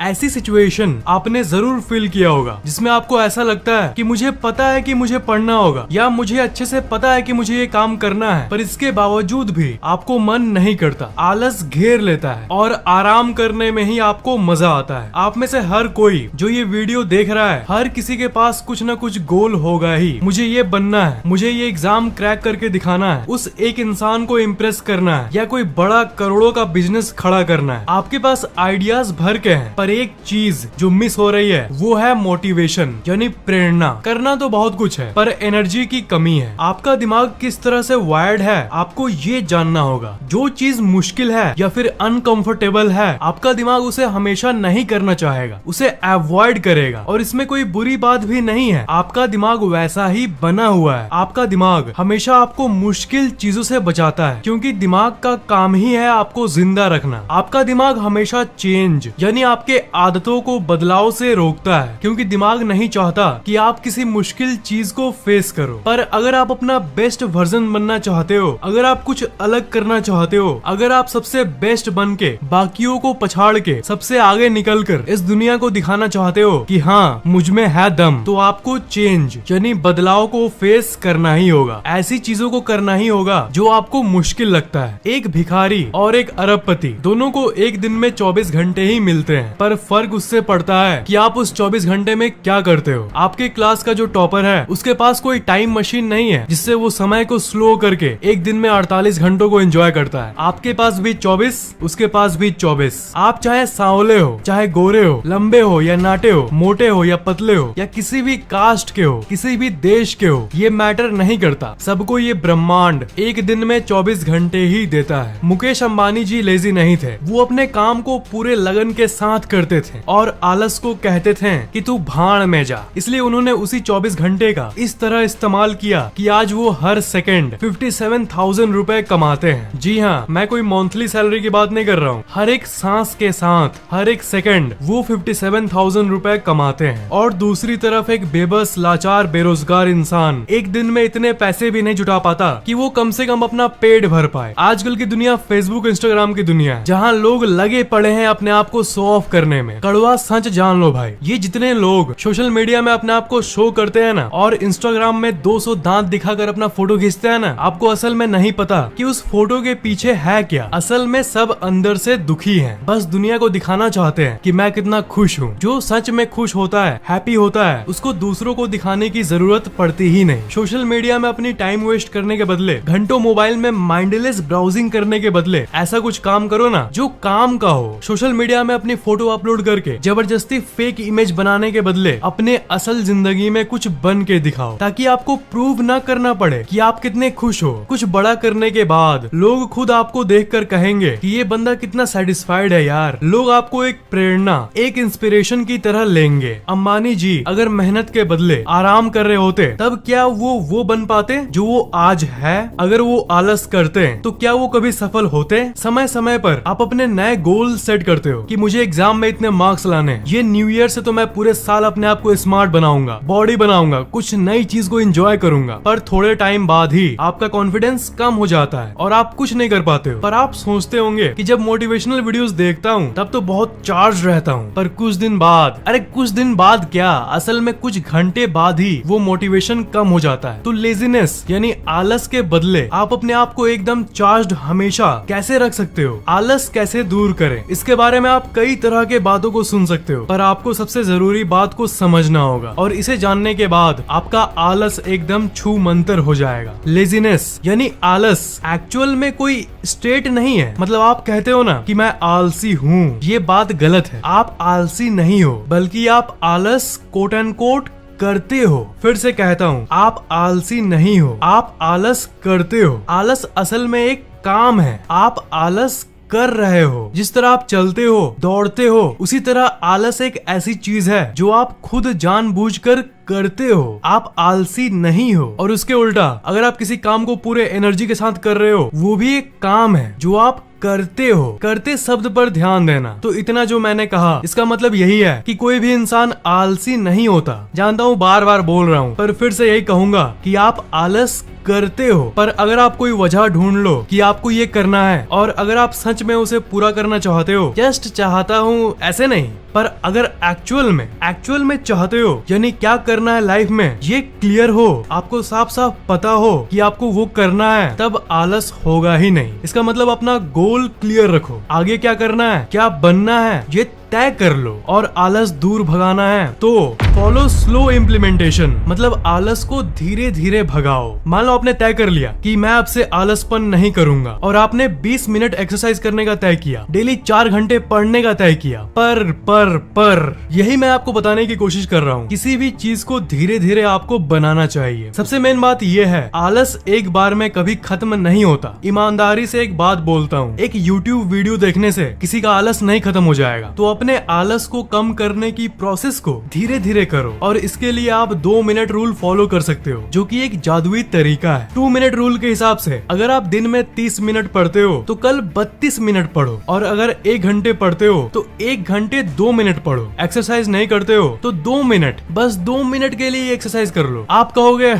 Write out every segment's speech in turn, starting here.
ऐसी सिचुएशन आपने जरूर फील किया होगा जिसमें आपको ऐसा लगता है कि मुझे पता है कि मुझे पढ़ना होगा या मुझे अच्छे से पता है कि मुझे ये काम करना है, पर इसके बावजूद भी आपको मन नहीं करता, आलस घेर लेता है और आराम करने में ही आपको मजा आता है। आप में से हर कोई जो ये वीडियो देख रहा है, हर किसी के पास कुछ न कुछ गोल होगा ही। मुझे ये बनना है, मुझे ये एग्जाम क्रैक करके दिखाना है, उस एक इंसान को इम्प्रेस करना है या कोई बड़ा करोड़ों का बिजनेस खड़ा करना है। आपके पास आइडियाज भर के हैं, पर एक चीज जो मिस हो रही है वो है मोटिवेशन, यानी प्रेरणा। करना तो बहुत कुछ है पर एनर्जी की कमी है। आपका दिमाग किस तरह से वायर्ड है आपको ये जानना होगा। जो चीज मुश्किल है या फिर अनकंफर्टेबल है, आपका दिमाग उसे हमेशा नहीं करना चाहेगा, उसे अवॉइड करेगा। और इसमें कोई बुरी बात भी नहीं है, आपका दिमाग वैसा ही बना हुआ है। आपका दिमाग हमेशा आपको मुश्किल चीजों से बचाता है, क्योंकि दिमाग का काम ही है आपको जिंदा रखना। आपका दिमाग हमेशा चेंज यानी आपके आदतों को बदलाव से रोकता है, क्योंकि दिमाग नहीं चाहता कि आप किसी मुश्किल चीज को फेस करो। पर अगर आप अपना बेस्ट वर्जन बनना चाहते हो, अगर आप कुछ अलग करना चाहते हो, अगर आप सबसे बेस्ट बन के बाकियों को पछाड़ के सबसे आगे निकल कर इस दुनिया को दिखाना चाहते हो कि हाँ मुझ में है दम, तो आपको चेंज यानी बदलाव को फेस करना ही होगा। ऐसी चीजों को करना ही होगा जो आपको मुश्किल लगता है। एक भिखारी और एक अरबपति दोनों को एक दिन में 24 घंटे ही मिलते हैं, पर फर्क उससे पड़ता है कि आप उस 24 घंटे में क्या करते हो। आपके क्लास का जो टॉपर है उसके पास कोई टाइम मशीन नहीं है जिससे वो समय को स्लो करके एक दिन में 48 घंटों को एंजॉय करता है। आपके पास भी 24, उसके पास भी 24। आप चाहे सांवले हो, चाहे गोरे हो, लंबे हो या नाटे हो, मोटे हो या पतले हो, या किसी भी कास्ट के हो, किसी भी देश के हो, ये मैटर नहीं करता। सबको ये ब्रह्मांड एक दिन में 24 घंटे ही देता है। मुकेश अंबानी जी लेजी नहीं थे, वो अपने काम को पूरे लगन के साथ करते थे और आलस को कहते थे कि तू भाड़ में जा। इसलिए उन्होंने उसी 24 घंटे का इस तरह इस्तेमाल किया कि आज वो हर सेकंड 57,000 रुपए कमाते हैं। जी हाँ, मैं कोई मंथली सैलरी की बात नहीं कर रहा हूँ। हर एक सांस के साथ हर एक सेकंड वो 57,000 रुपए कमाते हैं। और दूसरी तरफ एक बेबस लाचार बेरोजगार इंसान एक दिन में इतने पैसे भी नहीं जुटा पाता कि वो कम से कम अपना पेट भर पाए। आजकल की दुनिया फेसबुक इंस्टाग्राम की दुनिया है, जहाँ लोग लगे पड़े हैं अपने आप को शो ऑफ करने में। कड़वा सच जान लो भाई, ये जितने लोग सोशल मीडिया में अपने आप को शो करते हैं ना, और इंस्टाग्राम में 200 दांत दिखाकर अपना फोटो खींचते हैं ना, आपको असल में नहीं पता कि उस फोटो के पीछे है क्या। असल में सब अंदर से दुखी हैं, बस दुनिया को दिखाना चाहते हैं कि मैं कितना खुश हूँ। जो सच में खुश होता है, हैप्पी होता है, उसको दूसरों को दिखाने की जरूरत पड़ती ही नहीं। सोशल मीडिया में अपनी टाइम वेस्ट करने के बदले, घंटों मोबाइल में माइंडलेस ब्राउजिंग करने के बदले ऐसा कुछ काम करो ना जो काम का हो। सोशल मीडिया में अपनी फोटो अपलोड करके जबरदस्ती फेक इमेज बनाने के बदले अपने असल जिंदगी में कुछ बन के दिखाओ, ताकि आपको प्रूव ना करना पड़े कि आप कितने खुश हो। कुछ बड़ा करने के बाद लोग खुद आपको देखकर कहेंगे कि ये बंदा कितना सेटिस्फाइड है यार। लोग आपको एक प्रेरणा, एक इंस्पिरेशन की तरह लेंगे। अंबानी जी अगर मेहनत के बदले आराम कर रहे होते, तब क्या वो बन पाते जो वो आज है? अगर वो आलस करते तो क्या वो कभी सफल होते? समय समय पर आप अपने नए गोल सेट करते हो कि मुझे एग्जाम में इतने मार्क्स लाने, ये न्यू ईयर से तो मैं पूरे साल अपने आप को स्मार्ट बनाऊंगा, बॉडी बनाऊंगा, कुछ नई चीज को एंजॉय करूंगा। पर थोड़े टाइम बाद ही आपका कॉन्फिडेंस कम हो जाता है और आप कुछ नहीं कर पाते हो। पर आप सोचते होंगे कि जब मोटिवेशनल वीडियोस देखता हूँ तब तो बहुत चार्ज रहता हूँ, पर कुछ दिन बाद, अरे कुछ दिन बाद क्या, असल में कुछ घंटे बाद ही वो मोटिवेशन कम हो जाता है। तो लेजीनेस यानी आलस के बदले आप अपने आप को एकदम चार्ज्ड हमेशा कैसे रख सकते हो, आलस कैसे दूर करें, इसके बारे में आप कई तरह के बातों को सुन सकते हो, पर आपको सबसे जरूरी बात को समझना होगा। और इसे जानने के बाद आपका आलस एकदम छू मंतर हो जाएगा। लेजीनेस यानी आलस एक्चुअल में कोई स्टेट नहीं है। मतलब आप कहते हो ना कि मैं आलसी हूँ, ये बात गलत है। आप आलसी नहीं हो, बल्कि आप आलस कोट एंड कोट करते हो। फिर से कहता हूँ, आप आलसी नहीं हो, आप आलस करते हो। आलस असल में एक काम है, आप आलस कर रहे हो। जिस तरह आप चलते हो, दौड़ते हो, उसी तरह आलस एक ऐसी चीज है जो आप खुद जानबूझकर करते हो, आप आलसी नहीं हो। और उसके उल्टा अगर आप किसी काम को पूरे एनर्जी के साथ कर रहे हो, वो भी एक काम है जो आप करते हो। करते शब्द पर ध्यान देना। तो इतना जो मैंने कहा इसका मतलब यही है कि कोई भी इंसान आलसी नहीं होता। जानता हूँ बार बार बोल रहा हूँ, पर फिर से यही कहूंगा कि आप आलस करते हो। पर अगर आप कोई वजह ढूंढ लो कि आपको ये करना है और अगर आप सच में उसे पूरा करना चाहते हो, जस्ट चाहता हूँ ऐसे नहीं, पर अगर एक्चुअल में चाहते हो, यानी क्या करना है लाइफ में, ये क्लियर हो, आपको साफ साफ पता हो कि आपको वो करना है, तब आलस होगा ही नहीं। इसका मतलब अपना गोल क्लियर रखो, आगे क्या करना है, क्या बनना है, ये तय कर लो और आलस दूर भगाना है तो फॉलो स्लो इम्प्लीमेंटेशन, मतलब आलस को धीरे धीरे भगाओ। मान लो आपने तय कर लिया कि मैं अब से आलसपन नहीं करूंगा और आपने 20 मिनट एक्सरसाइज करने का तय किया, डेली 4 घंटे पढ़ने का तय किया, पर यही मैं आपको बताने की कोशिश कर रहा हूँ, किसी भी चीज को धीरे धीरे आपको बनाना चाहिए। सबसे मेन बात यह है, आलस एक बार में कभी खत्म नहीं होता। ईमानदारी से एक बात बोलता हूँ, एक यूट्यूब वीडियो देखने से किसी का आलस नहीं खत्म हो जाएगा। तो अपने आलस को कम करने की प्रोसेस को धीरे धीरे करो और इसके लिए आप 2 मिनट रूल फॉलो कर सकते हो, जो कि एक जादुई तरीका है। 2 मिनट रूल के हिसाब से अगर आप दिन में 30 मिनट पढ़ते हो तो कल 32 मिनट पढ़ो, और अगर 1 घंटे पढ़ते हो तो 1 घंटे 2 मिनट पढ़ो। एक्सरसाइज नहीं करते हो तो 2 मिनट, बस 2 मिनट के लिए एक्सरसाइज कर लो। आप कहोगे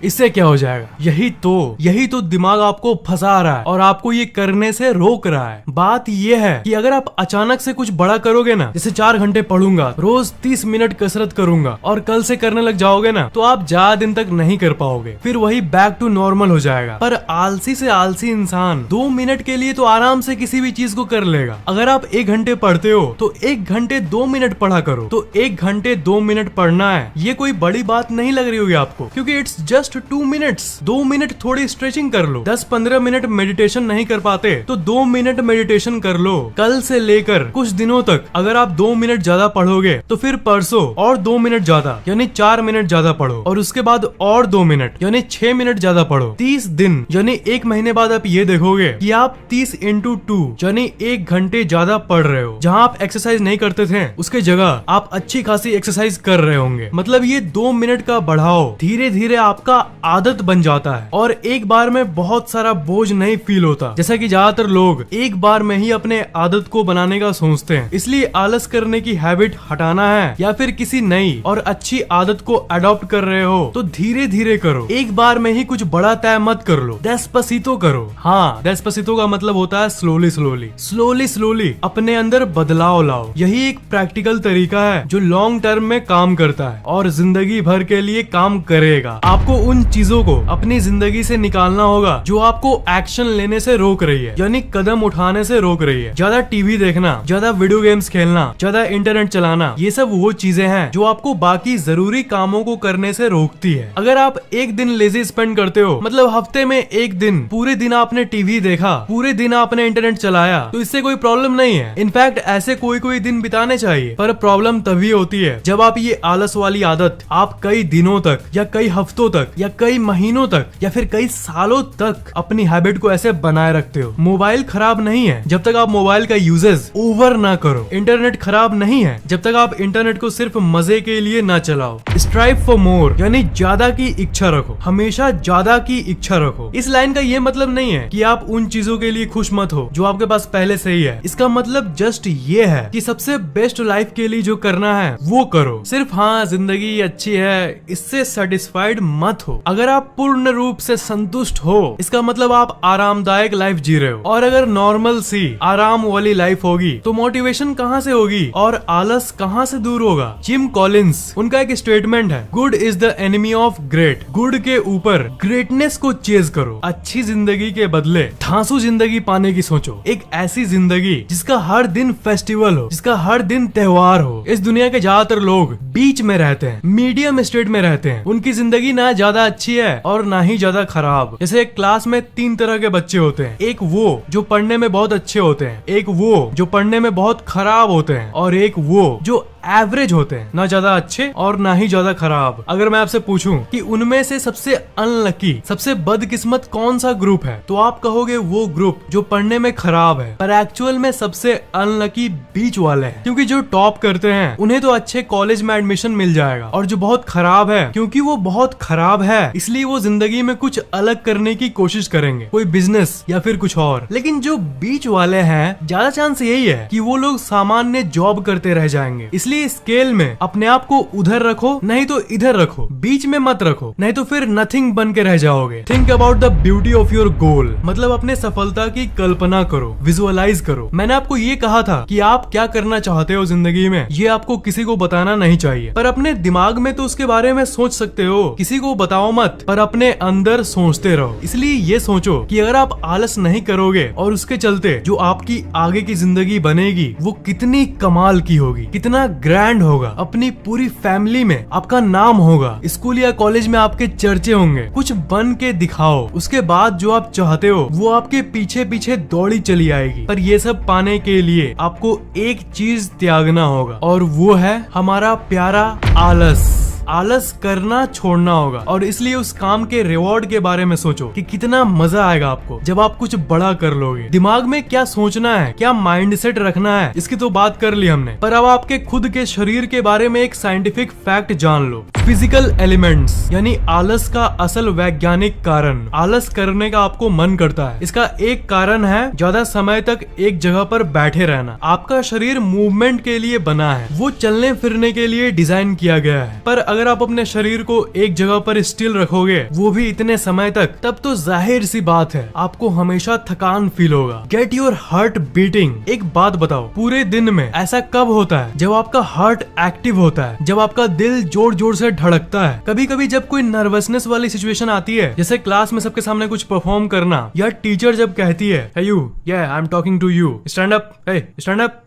इससे क्या हो जाएगा, यही तो दिमाग आपको फंसा रहा है और आपको ये करने से रोक रहा है। बात ये है कि अगर आप अचानक से कुछ बड़ा करोगे ना, जैसे 4 घंटे पढ़ूंगा, रोज 30 मिनट कसरत करूंगा, और कल से करने लग जाओगे ना, तो आप ज्यादा दिन तक नहीं कर पाओगे, फिर वही बैक टू नॉर्मल हो जाएगा। पर आलसी से आलसी इंसान 2 मिनट के लिए तो आराम से किसी भी चीज को कर लेगा। अगर आप 1 घंटे पढ़ते हो तो 1 घंटे 2 मिनट पढ़ा करो। तो 1 घंटे 2 मिनट पढ़ना है, ये कोई बड़ी बात नहीं लग रही होगी आपको, क्योंकि इट्स जस्ट 2 मिनट्स। 2 मिनट थोड़ी स्ट्रेचिंग कर लो। 10-15 मिनट मेडिटेशन नहीं कर पाते तो 2 मिनट मेडिटेशन कर लो। कल से लेकर कुछ दिनों तक अगर आप 2 मिनट ज्यादा पढ़ोगे तो फिर परसों और 2 मिनट ज्यादा, यानी 4 मिनट ज्यादा पढ़ो, और उसके बाद और 2 मिनट यानी 6 मिनट ज्यादा पढ़ो। 30 दिन यानी 1 महीने बाद आप ये देखोगे कि आप 30x2 यानी 1 घंटे ज्यादा पढ़ रहे हो। जहाँ आप एक्सरसाइज नहीं करते थे उसके जगह आप अच्छी खासी एक्सरसाइज कर रहे होंगे। मतलब ये 2 मिनट का बढ़ाओ धीरे धीरे आपका आदत बन जाता है और एक बार में बहुत सारा बोझ नहीं फील होता, जैसा कि ज्यादातर लोग एक बार में ही अपने आदत को बनाने का सोचते हैं। इसलिए आलस करने की हैबिट हटाना है या फिर किसी नई और अच्छी आदत को अडॉप्ट कर रहे हो तो धीरे धीरे करो, एक बार में ही कुछ बड़ा तय मत कर लो। डेस्पासितो करो। हाँ, डेस्पासितो का मतलब होता है स्लोली अपने अंदर बदलाव लाओ। यही एक प्रैक्टिकल तरीका है जो लॉन्ग टर्म में काम करता है और जिंदगी भर के लिए काम करेगा। आपको उन चीजों को अपनी जिंदगी से निकालना होगा जो आपको एक्शन लेने से रोक रही है, यानी कदम उठाने से रोक रही है। ज्यादा टीवी देखना, ज्यादा वीडियो गेम्स खेलना, ज्यादा इंटरनेट चलाना, ये सब वो चीजें हैं जो आपको बाकी जरूरी कामों को करने से रोकती है। अगर आप एक दिन लेजी स्पेंड करते हो, मतलब हफ्ते में एक दिन, पूरे दिन आपने टीवी देखा, पूरे दिन आपने इंटरनेट चलाया, तो इससे कोई प्रॉब्लम नहीं है। इनफैक्ट ऐसे कोई दिन बिताने चाहिए। पर प्रॉब्लम तभी होती है जब आप ये आलस वाली आदत आप कई दिनों तक या कई हफ्तों तक या कई महीनों तक या फिर कई सालों तक अपनी हैबिट को ऐसे बनाए रखते हो। मोबाइल खराब नहीं है जब तक आप मोबाइल का यूजेज ओवर ना करो। इंटरनेट खराब नहीं है जब तक आप इंटरनेट को सिर्फ मजे के लिए ना चलाओ। स्ट्राइव फॉर मोर, यानी ज्यादा की इच्छा रखो, हमेशा ज्यादा की इच्छा रखो। इस लाइन का ये मतलब नहीं है कि आप उन चीजों के लिए खुश मत हो जो आपके पास पहले से ही है। इसका मतलब जस्ट ये है कि सबसे बेस्ट लाइफ के लिए जो करना है वो करो। सिर्फ हाँ जिंदगी अच्छी है इससे सेटिस्फाइड मत हो। अगर आप पूर्ण रूप से संतुष्ट हो इसका मतलब आप आरामदायक लाइफ जी रहे हो। और अगर नॉर्मल सी आराम वाली लाइफ होगी तो मोटिवेशन कहाँ से होगी और आलस कहाँ से दूर होगा। जिम कॉलिंस, उनका एक स्टेटमेंट है, good is the enemy of great. Good के ऊपर ग्रेटनेस को चेज करो। अच्छी जिंदगी के बदले धांसू जिंदगी पाने की सोचो। एक ऐसी जिंदगी जिसका हर दिन फेस्टिवल हो, जिसका हर दिन त्योहार हो। इस दुनिया के ज्यादातर लोग बीच में रहते हैं, मीडियम स्टेट में रहते हैं। उनकी जिंदगी ना ज्यादा अच्छी है और ना ही ज्यादा खराब। जैसे एक क्लास में 3 तरह के बच्चे होते हैं, एक वो जो पढ़ने में बहुत अच्छे होते हैं, एक वो जो पढ़ने में बहुत खराब होते हैं, और एक वो जो एवरेज होते हैं, ना ज्यादा अच्छे और ना ही ज्यादा खराब। अगर मैं आपसे पूछूं कि उनमें से सबसे अनलकी, सबसे बदकिस्मत कौन सा ग्रुप है, तो आप कहोगे वो ग्रुप जो पढ़ने में खराब है। पर एक्चुअल में सबसे अनलकी बीच वाले हैं, क्योंकि जो टॉप करते हैं उन्हें तो अच्छे कॉलेज में एडमिशन मिल जाएगा, और जो बहुत खराब है, क्योंकि वो बहुत खराब है इसलिए वो जिंदगी में कुछ अलग करने की कोशिश करेंगे, कोई बिजनेस या फिर कुछ और। लेकिन जो बीच वाले हैं, ज्यादा चांस यही है कि वो लोग सामान्य जॉब करते रह जाएंगे। इसलिए स्केल में अपने आप को उधर रखो, नहीं तो इधर रखो, बीच में मत रखो, नहीं तो फिर नथिंग बन के रह जाओगे। Think about the beauty of your goal, मतलब अपने सफलता की कल्पना करो, विजुअलाइज करो। मैंने आपको ये कहा था कि आप क्या करना चाहते हो जिंदगी में, ये आपको किसी को बताना नहीं चाहिए, पर अपने दिमाग में तो उसके बारे में सोच सकते हो। किसी को बताओ मत, पर अपने अंदर सोचते रहो। इसलिए ये सोचो कि अगर आप आलस नहीं करोगे और उसके चलते जो आपकी आगे की जिंदगी बनेगी वो कितनी कमाल की होगी, कितना ग्रैंड होगा। अपनी पूरी फैमिली में आपका नाम होगा, स्कूल या कॉलेज में आपके चर्चे होंगे। कुछ बन के दिखाओ, उसके बाद जो आप चाहते हो वो आपके पीछे पीछे दौड़ी चली आएगी। पर ये सब पाने के लिए आपको एक चीज त्यागना होगा, और वो है हमारा प्यारा आलस। आलस करना छोड़ना होगा, और इसलिए उस काम के रिवॉर्ड के बारे में सोचो कि कितना मजा आएगा आपको जब आप कुछ बड़ा कर लोगे। दिमाग में क्या सोचना है, क्या माइंडसेट रखना है, इसकी तो बात कर ली हमने। पर अब आपके खुद के शरीर के बारे में एक साइंटिफिक फैक्ट जान लो। फिजिकल एलिमेंट्स यानी आलस का असल वैज्ञानिक कारण, आलस करने का आपको मन करता है, इसका एक कारण है ज्यादा समय तक एक जगह पर बैठे रहना। आपका शरीर मूवमेंट के लिए बना है, वो चलने फिरने के लिए डिजाइन किया गया है। पर अगर आप अपने शरीर को एक जगह पर स्टिल रखोगे, वो भी इतने समय तक, तब तो जाहिर सी बात है आपको हमेशा थकान फील होगा। Get your heart beating. एक बात बताओ, पूरे दिन में ऐसा कब होता है जब आपका हार्ट एक्टिव होता है, जब आपका दिल जोर जोर से धड़कता है? कभी कभी जब कोई नर्वसनेस वाली सिचुएशन आती है, जैसे क्लास में सबके सामने कुछ परफॉर्म करना, या टीचर जब कहती है hey you, yeah, I'm talking to you, stand up, hey, stand up,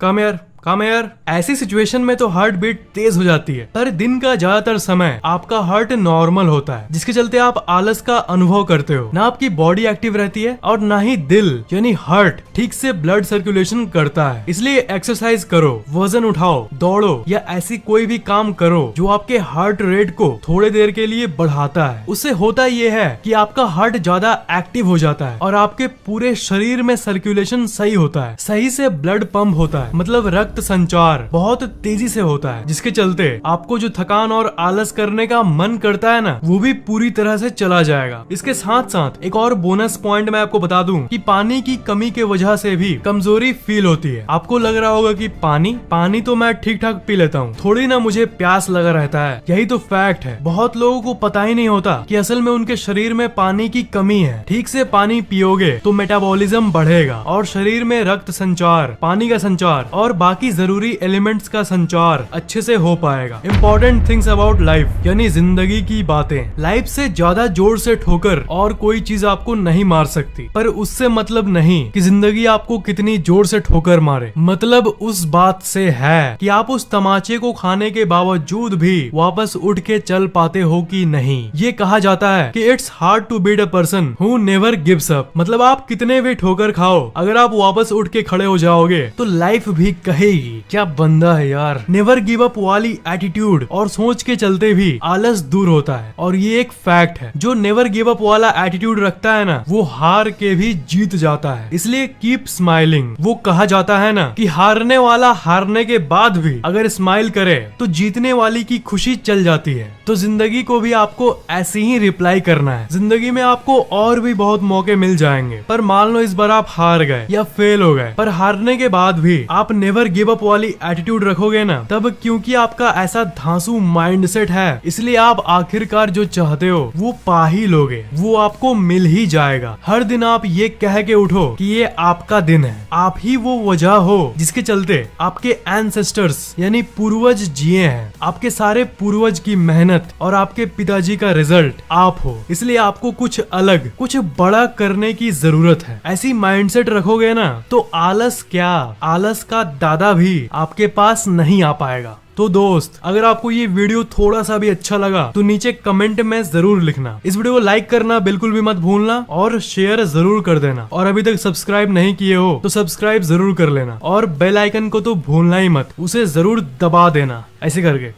come here, काम है यार। ऐसी सिचुएशन में तो हार्ट बीट तेज हो जाती है। पर दिन का ज्यादातर समय आपका हार्ट नॉर्मल होता है, जिसके चलते आप आलस का अनुभव करते हो। ना आपकी बॉडी एक्टिव रहती है और ना ही दिल यानी हार्ट ठीक से ब्लड सर्कुलेशन करता है। इसलिए एक्सरसाइज करो, वजन उठाओ, दौड़ो या ऐसी कोई भी काम करो जो आपके हार्ट रेट को थोड़े देर के लिए बढ़ाता है। उससे होता ये है कि आपका हार्ट ज्यादा एक्टिव हो जाता है और आपके पूरे शरीर में सर्कुलेशन सही होता है, सही से ब्लड पंप होता है, मतलब रक्त संचार बहुत तेजी से होता है, जिसके चलते आपको जो थकान और आलस करने का मन करता है ना, वो भी पूरी तरह से चला जाएगा। इसके साथ साथ एक और बोनस पॉइंट मैं आपको बता दूं कि पानी की कमी के वजह से भी कमजोरी फील होती है। आपको लग रहा होगा कि पानी तो मैं ठीक ठाक पी लेता हूँ, थोड़ी ना मुझे प्यास लगा रहता है। यही तो फैक्ट है। बहुत लोगों को पता ही नहीं होता कि असल में उनके शरीर में पानी की कमी है। ठीक से पानी पियोगे तो मेटाबॉलिज्म बढ़ेगा और शरीर में रक्त संचार, पानी का संचार और बाकी जरूरी एलिमेंट्स का संचार अच्छे से हो पाएगा। इंपॉर्टेंट थिंग्स अबाउट लाइफ यानी जिंदगी की बातें। लाइफ से ज्यादा जोर से ठोकर और कोई चीज आपको नहीं मार सकती, पर उससे मतलब नहीं कि जिंदगी आपको कितनी जोर से ठोकर मारे। मतलब उस बात से है कि आप उस तमाचे को खाने के बावजूद भी वापस उठ के चल पाते हो कि नहीं। ये कहा जाता है कि it's hard to beat a person who never gives up. मतलब आप कितने भी ठोकर खाओ, अगर आप वापस उठ के खड़े हो जाओगे तो लाइफ भी कहेगी क्या बंदा है यार। नेवर गिव अप वाली एटीट्यूड और सोच के चलते भी आलस दूर होता है, और ये एक फैक्ट है। जो नेवर गिव अप वाला एटीट्यूड रखता है ना, वो हार के भी जीत जाता है। इसलिए कीप स्माइलिंग। वो कहा जाता है ना कि हारने वाला हारने के बाद भी अगर स्माइल करे तो जीतने वाली की खुशी चल जाती है। तो जिंदगी को भी आपको ऐसे ही रिप्लाई करना है। जिंदगी में आपको और भी बहुत मौके मिल जाएंगे, पर मान लो इस बार आप हार गए या फेल हो गए, पर हारने के बाद भी आप नेवर गिव अप वाली एटीट्यूड रखोगे ना, तब क्योंकि आपका ऐसा धांसू माइंडसेट है, इसलिए आप आखिरकार जो चाहते हो वो पा ही लोगे, वो आपको मिल ही जाएगा। हर दिन आप ये कह के उठो कि ये आपका दिन है। आप ही वो वजह हो जिसके चलते आपके एंसेस्टर्स यानी पूर्वज जिए हैं। आपके सारे पूर्वज की मेहनत और आपके पिताजी का रिजल्ट आप हो। इसलिए आपको कुछ अलग, कुछ बड़ा करने की जरूरत है। ऐसी माइंडसेट रखोगे ना तो आलस क्या, आलस का दादा दोबारा भी आपके पास नहीं आ पाएगा। तो दोस्त, अगर आपको ये वीडियो थोड़ा सा भी अच्छा लगा तो नीचे कमेंट में जरूर लिखना। इस वीडियो को लाइक करना बिल्कुल भी मत भूलना और शेयर जरूर कर देना। और अभी तक सब्सक्राइब नहीं किए हो तो सब्सक्राइब जरूर कर लेना और बेल आइकन को तो भूलना ही मत, उसे जरूर दबा देना ऐसे करके।